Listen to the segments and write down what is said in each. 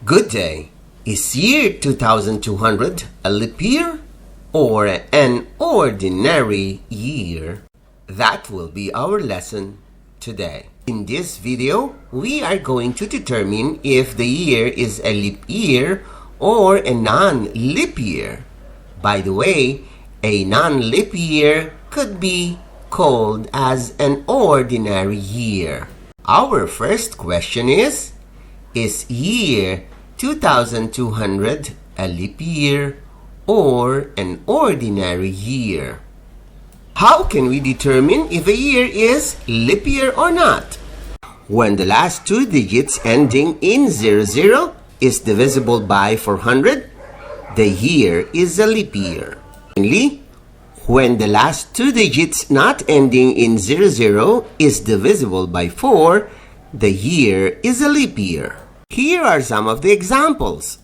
Good day. Is year 2200 a leap year or an ordinary year? That will be our lesson today. In this video, we are going to determine if the year is a leap year or a non-leap year. By the way, a non-leap year could be called as an ordinary year. Our first question is year 2200 a leap year or an ordinary year? How can we determine if a year is leap year or not? When the last two digits ending in 00 is divisible by 400, the year is a leap year. Finally, when the last two digits not ending in 00 is divisible by 4, the year is a leap year. Here are some of the examples.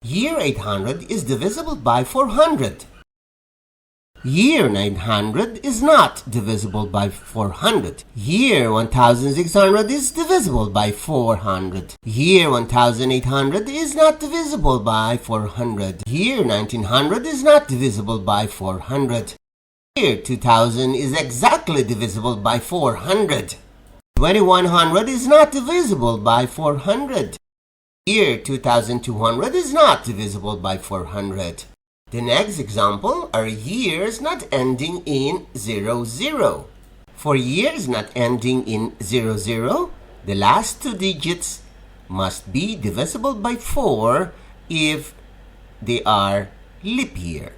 Year 800 is divisible by 400. Year 900 is not divisible by 400. Year 1600 is divisible by 400. Year 1800 is not divisible by 400. Year 1900 is not divisible by 400. Year 2000 is exactly divisible by 400. 2100 is not divisible by 400. Year 2200 is not divisible by 400. The next example are years not ending in 00. For years not ending in 00, the last two digits must be divisible by 4 if they are leap year.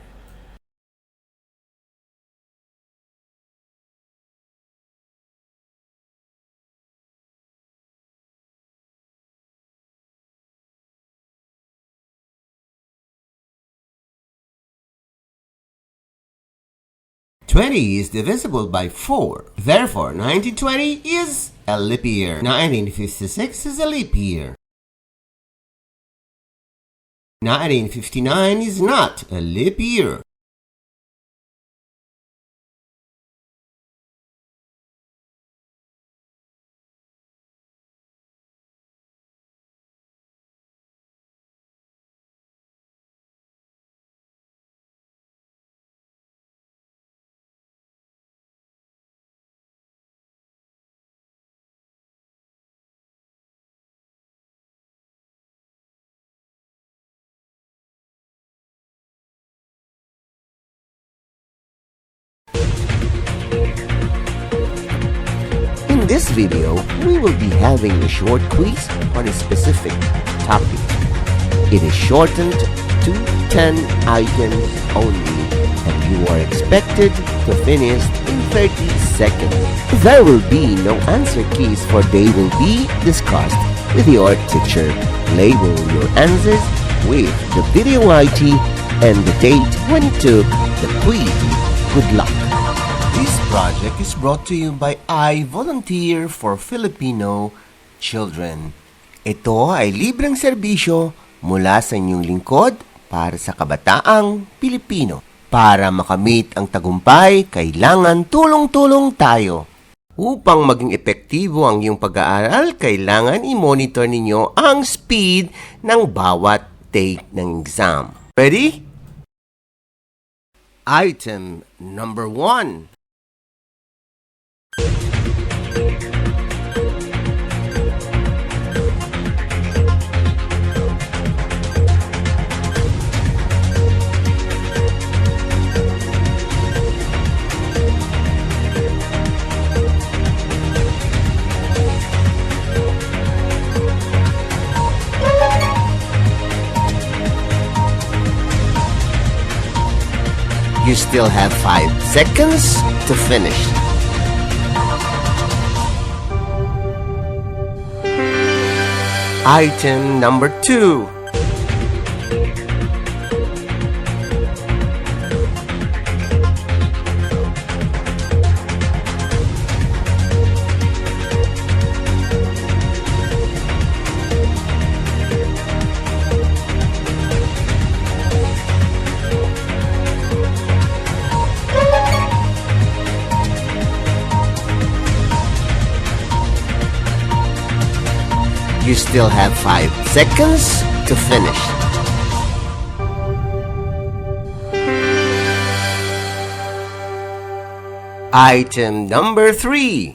Is divisible by 4. Therefore, 1920 is a leap year. 1956 is a leap year. 1959 is not a leap year. In this video, we will be having a short quiz on a specific topic. It is shortened to 10 items only, and you are expected to finish in 30 seconds. There will be no answer keys, for they will be discussed with your teacher. Label your answers with the video ID and the date when you took the quiz. Good luck! This project is brought to you by I Volunteer for Filipino Children. Ito ay libreng serbisyo mula sa inyong lingkod para sa kabataang Pilipino. Para makamit ang tagumpay, kailangan tulong-tulong tayo. Upang maging epektibo ang iyong pag-aaral, kailangan i-monitor ninyo ang speed ng bawat take ng exam. Ready? Item number 1. You still have 5 seconds to finish. Item number 2. You still have 5 seconds to finish. Item number 3.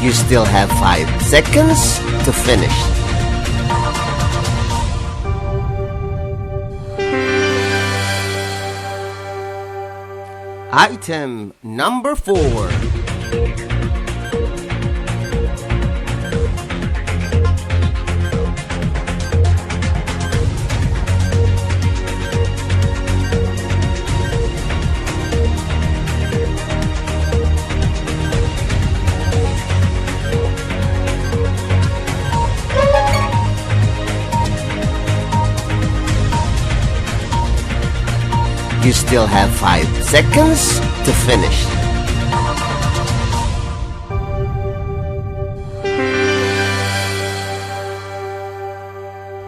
You still have 5 seconds to finish. Item number 4. You still have 5 seconds to finish.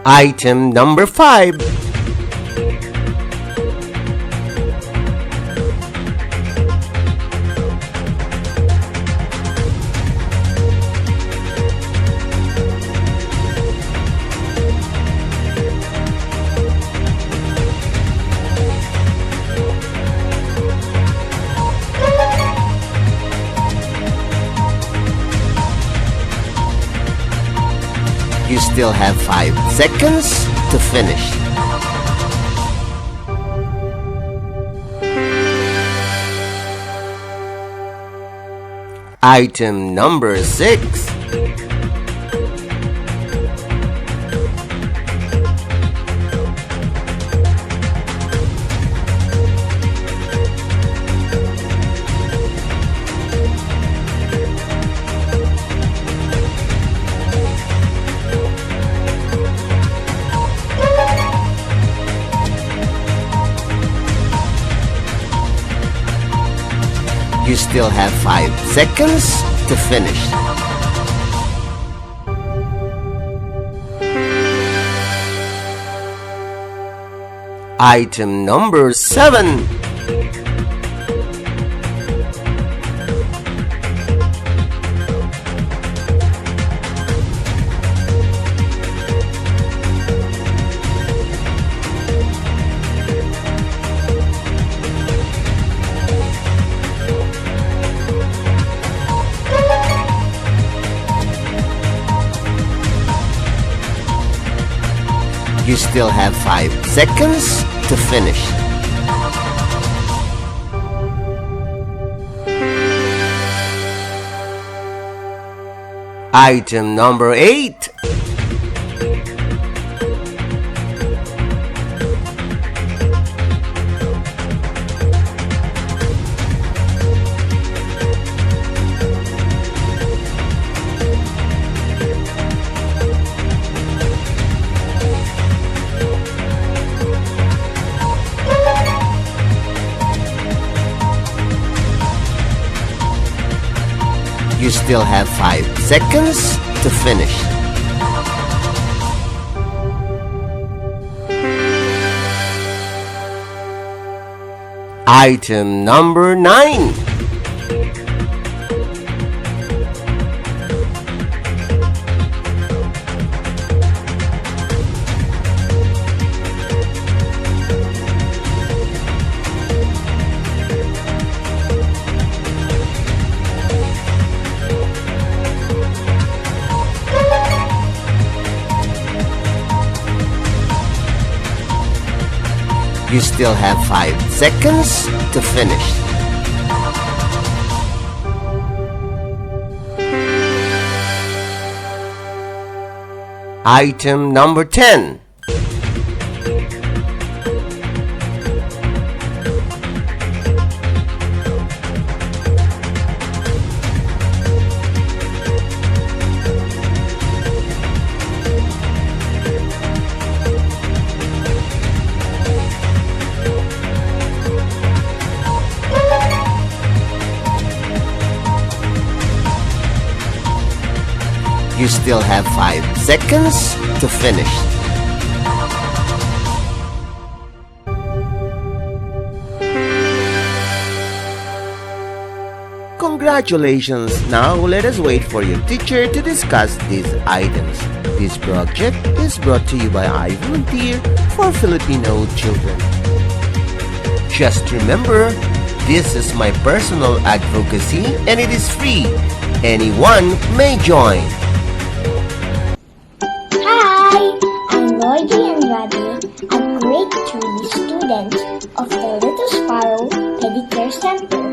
Item number 5. You still have 5 seconds to finish. Item number 6. You still have 5 seconds to finish. Item number 7. You still have 5 seconds to finish. Item number 8. You still have 5 seconds to finish. Item number 9. You still have 5 seconds to finish. Item number 10. You still have 5 seconds to finish. Congratulations! Now let us wait for your teacher to discuss these items. This project is brought to you by I Volunteer for Filipino Children. Just remember, this is my personal advocacy and it is free. Anyone may join. Hi, I'm Lloydie Andrade, a grade 3 student of the Little Sparrow Pedicure Center,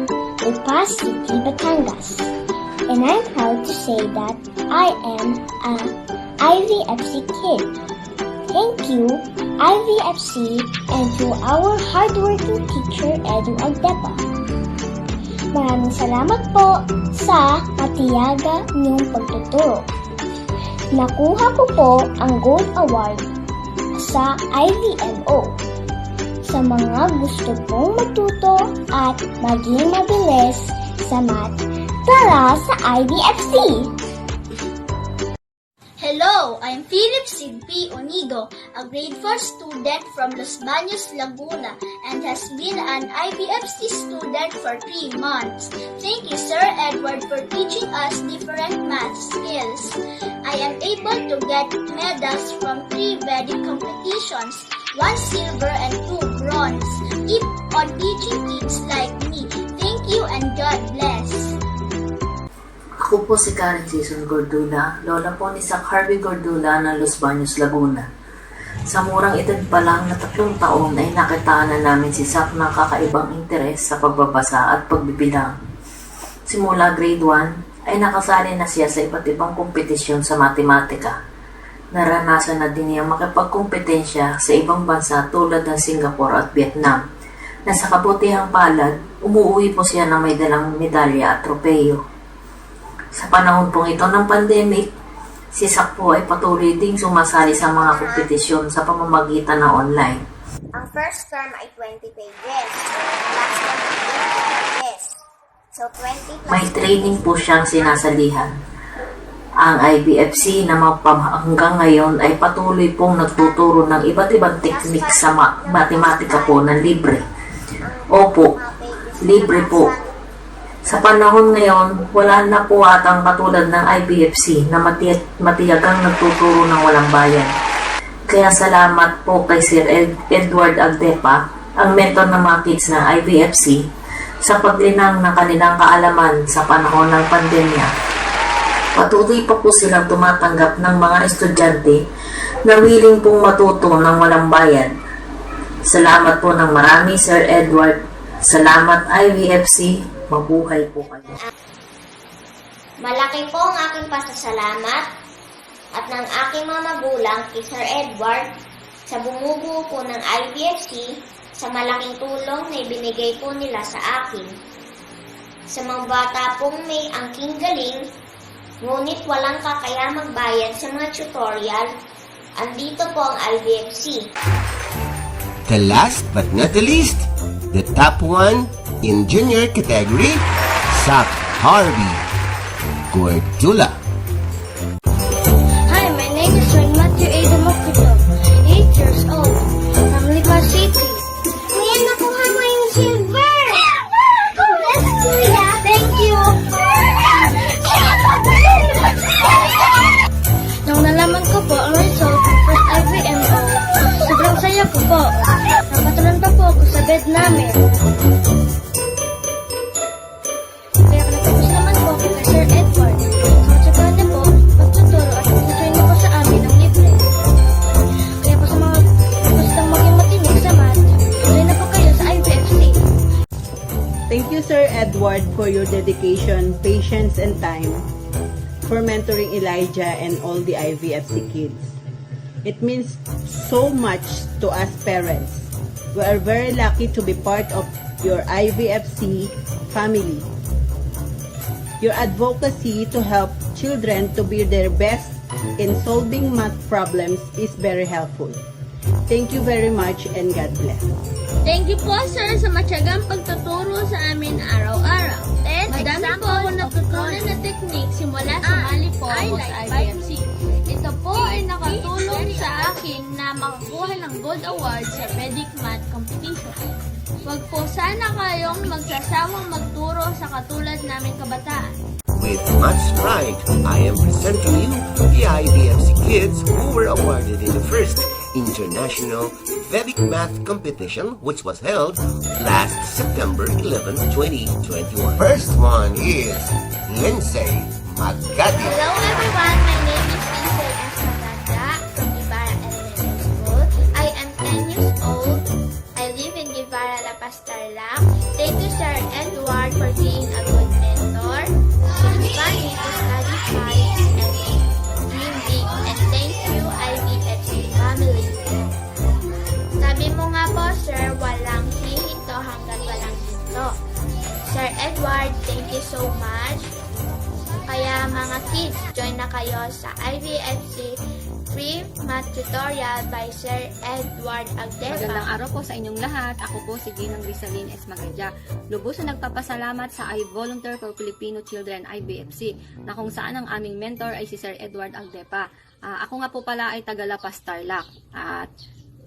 Lipa City, Batangas. And I'm proud to say that I am a IVFC kid. Thank you, IVFC, and to our hardworking teacher, Edu Agdepa. Maraming salamat po sa matiyaga niyong pagtuturo. Nakuha ko po ang Gold Award sa IVMO. Sa mga gusto pong matuto at maging mabilis sa math, tara sa IVFC! Hello, I'm Philip Sigpi Onigo, a grade 4 student from Los Baños, Laguna, and has been an IVFC student for 3 months. Thank you, Sir Edward, for teaching us different math skills. I am able to get medals from 3 Vedic competitions, 1 silver and 2 bronze. Keep on teaching kids like me. Thank you and God bless. Ako po si Karen Season Gordula, lola po ni Sak Harvey Gordula ng Los Baños, Laguna. Sa murang edad pa lang na 3 taon ay nakitaan na namin si Sak ng kakaibang interes sa pagbabasa at pagbibilang. Simula grade 1 ay nakasali na siya sa iba't ibang kompetisyon sa matematika. Naranasan na din niya makipagkompetensya sa ibang bansa tulad ng Singapore at Vietnam, na sa kabutihang palad, umuwi po siya ng may dalang medalya at tropeyo. Sa panahon pong ito ng pandemic, si Sak po ay patuloy ding sumasali sa mga kompetisyon sa pamamagitan ng online. Ang first term ay 20 pages. Ang last term ay 80 pages. So 20 plus May training po siyang sinasalihan. Ang IVFC na hanggang ngayon ay patuloy pong nagtuturo ng iba't ibang teknik sa matematika po ng libre. Opo, libre po. Sa panahon ngayon, wala na po atang katulad ng IVFC na matiyagang nagtuturo ng walang bayan. Kaya salamat po kay Sir Edward Agdepa, ang mentor ng mga kids ng IVFC, sa paglinang ng kanilang kaalaman sa panahon ng pandemya. Patuloy pa po silang tumatanggap ng mga estudyante na willing pong matuto ng walang bayad. Salamat po ng marami, Sir Edward. Salamat, IVFC. Mabuhay po kayo. Malaki po ang aking pasasalamat at ng aking mga magulang kay Sir Edward sa bumubuo po ng IVFC sa malaking tulong na ibinigay po nila sa akin. Sa mga bata pong may angking galing, ngunit walang kakaya magbayad sa mga tutorial, andito po ang IVFC. The last but not the least, the top one in junior category, Sak Harvey Gordula. Hi, my name is Matthew A. Demokito, 8 years old, from Lipa City. Kuya, nakuha mo yung silver! Congrats, Kuya! Thank you! Nung nalaman ko po ang result ng first IVMO, sobrang saya ko po. Napatulan pa po ako sa bed namin. Kaya natapos naman po kay Sir Edward. Matsaga niya po, pagtuturo at pagtutuin niya po sa amin ng libre. Kaya po sa mga gustong maging matinig sa math, tuloy na po kayo sa IVFC. Thank you, Sir Edward, for your dedication, patience, and time for mentoring Elijah and all the IVFC kids. It means so much to us parents. We are very lucky to be part of your IVFC family. Your advocacy to help children to be their best in solving math problems is very helpful. Thank you very much and God bless. Thank you po, sir, sa matyagang pagtuturo sa amin araw-araw. Madami po ako natutunan na technique simula sa mali po foremost IVFC. Ito po ay nakatulong sa akin na makakuha ng Gold Award sa Vedic Math Competition. Huwag po sana kayong magsasawang magturo sa katulad naming kabataan. With much pride, I am presenting you the IVFC kids who were awarded in the first International Vedic Math Competition, which was held last September 11, 2021. First one is Lindsay Magadi. Hello everyone, my name is Lindsay S. Maganda from Guevara Elementary School. I am 10 years old. I live in Guevara, La Paz, Tarlac. Thank you Sir Edward for being a good mentor. Inspire me to study hard and dream big. And thank you IVFC family. Sabi mo nga po Sir, walang hihinto hanggang walang hinto. Sir Edward, thank you so much. Kaya mga kids, join na kayo sa IVFC Free Math Tutorial by Sir Edward Agdepa. Magandang araw po sa inyong lahat. Ako po si Ginang Rizalyn S. Magadya. Lubos na nagpapasalamat sa I Volunteer for Filipino Children IVFC na kung saan ang aming mentor ay si Sir Edward Agdepa. Ako nga po pala ay taga La Paz, Tarlac. At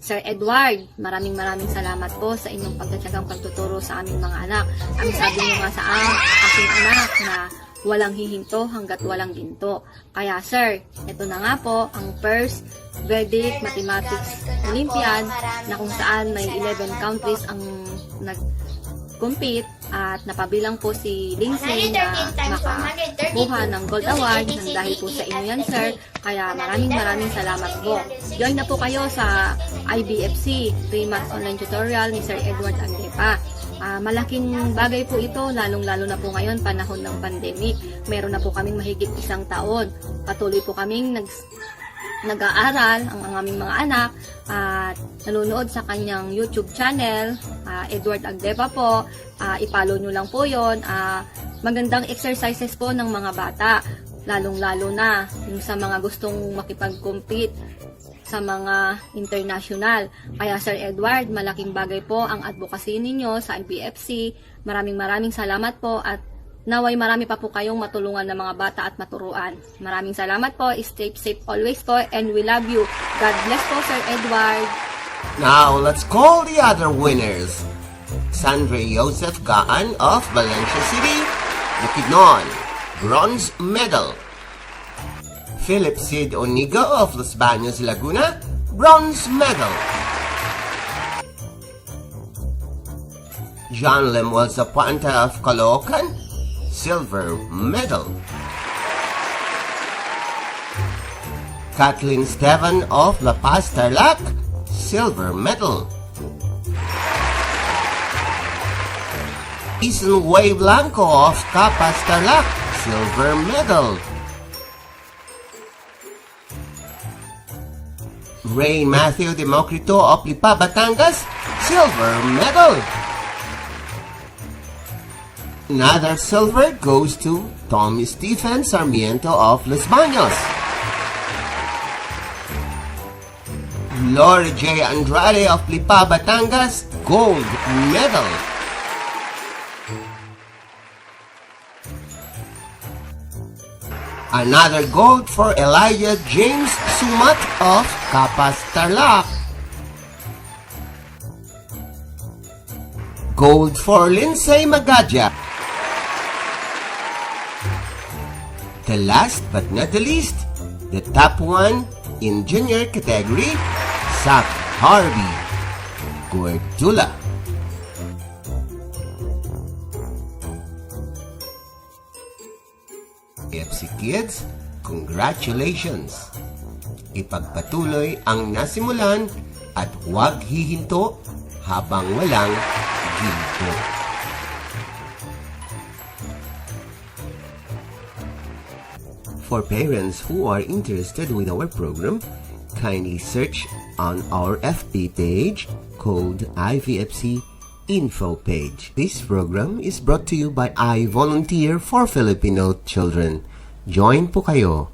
Sir Edward, maraming salamat po sa inyong pagtatyagang pagtuturo sa aming mga anak. Ang sabi niyo nga sa aking anak na walang hihinto hanggat walang ginto. Kaya sir, ito na nga po ang first Vedic Mathematics Olympiad na kung saan may 11 countries ang nag-compete at napabilang po si Lindsay na makakuha ng Gold Award nang dahil po sa inyo yan sir. Kaya maraming salamat po. Join na po kayo sa IVFC Free Math Online Tutorial ni Sir Edward Agdepa. Malaking bagay po ito, lalong-lalo na po ngayon, panahon ng pandemic. Meron na po kaming mahigit 1 taon. Patuloy po kaming nag-aaral, ang aming mga anak, at nanonood sa kanyang YouTube channel, Edward Agdepa po. I-follow nyo lang po yon. Magandang exercises po ng mga bata, lalong-lalo na yung sa mga gustong makipag-compete sa mga international. Kaya Sir Edward, malaking bagay po ang advocacy ninyo sa IVFC. Maraming salamat po at naway marami pa po kayong matulungan ng mga bata at maturuan. Maraming salamat po. Stay safe always po and we love you. God bless po Sir Edward. Now, let's call the other winners. Sandra Joseph Gaan of Valencia City, Bukidnon, bronze medal. Philip Sid Onigo of Los Baños, Laguna, bronze medal. John Lemuel Zapuanta of Caloocan, silver medal. Kathleen Stevan of La Paz, Tarlac, silver medal. Ethan Way Blanco of Capas, Tarlac, silver medal. Ray Matthew Democrito of Lipa, Batangas, silver medal. Another silver goes to Tommy Stephen Sarmiento of Los Baños. Lori J. Andrade of Lipa, Batangas, gold medal. Another gold for Elijah James Sumat of Capas, Tarlac. Gold for Lindsay Magadya. The last but not the least, the top one in junior category, Zach Harvey Gordula. IVFC Kids, congratulations! Ipagpatuloy ang nasimulan at huwag hihinto habang walang ginto. For parents who are interested with our program, kindly search on our FB page called IVFC Info page. This program is brought to you by I Volunteer for Filipino Children. Join po kayo.